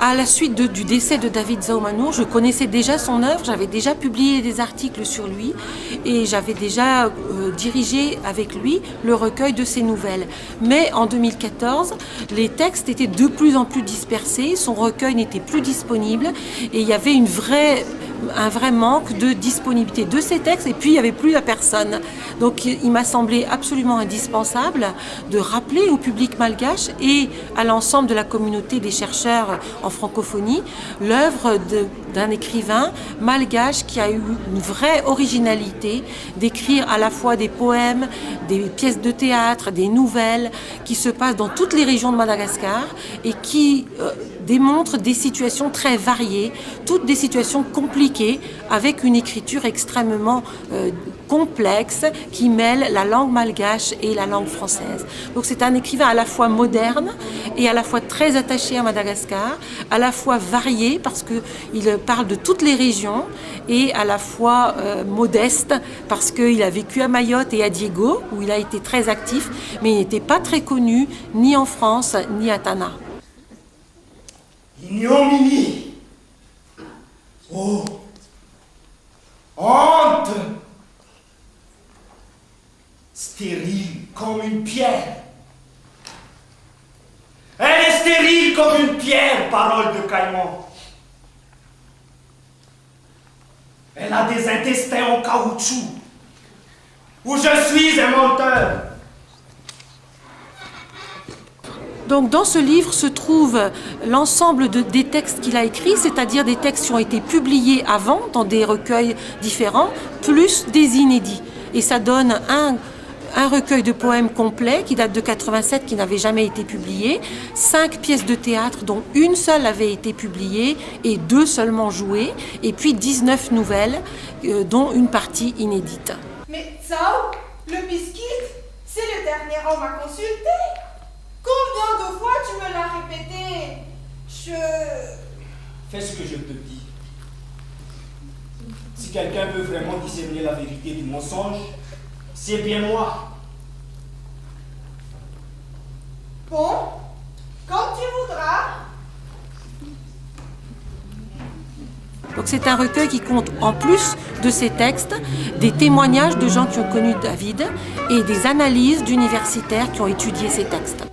À la suite du décès de David Zaumanour, je connaissais déjà son œuvre, j'avais déjà publié des articles sur lui et j'avais déjà dirigé avec lui le recueil de ses nouvelles. Mais en 2014, les textes étaient de plus en plus dispersés, son recueil n'était plus disponible et il y avait un vrai manque de disponibilité de ces textes et puis il n'y avait plus la personne. Donc il m'a semblé absolument indispensable de rappeler au public malgache et à l'ensemble de la communauté des chercheurs en francophonie l'œuvre d'un écrivain malgache qui a eu une vraie originalité d'écrire à la fois des poèmes, des pièces de théâtre, des nouvelles qui se passent dans toutes les régions de Madagascar et qui démontrent des situations très variées, toutes des situations compliquées avec une écriture extrêmement complexe qui mêle la langue malgache et la langue française. Donc c'est un écrivain à la fois moderne et à la fois très attaché à Madagascar, à la fois varié parce qu'il parle de toutes les régions et à la fois modeste parce qu'il a vécu à Mayotte et à Diego où il a été très actif mais il n'était pas très connu ni en France ni à Tana. Ignominie. Oh, honte. Stérile comme une pierre. Elle est stérile comme une pierre, parole de Caïman. Elle a des intestins en caoutchouc. Où je suis un menteur. Donc dans ce livre se trouve l'ensemble des textes qu'il a écrits, c'est-à-dire des textes qui ont été publiés avant dans des recueils différents, plus des inédits. Et ça donne un recueil de poèmes complet qui date de 87, qui n'avait jamais été publié, 5 pièces de théâtre dont une seule avait été publiée et 2 seulement jouées, et puis 19 nouvelles dont une partie inédite. Mais Tsao, le biscuit, c'est le dernier homme à consulter. Combien de fois tu me l'as répété? Fais ce que je te dis. Si quelqu'un veut vraiment discerner la vérité du mensonge, c'est bien moi. Bon, comme tu voudras. Donc c'est un recueil qui compte en plus de ces textes des témoignages de gens qui ont connu David et des analyses d'universitaires qui ont étudié ces textes.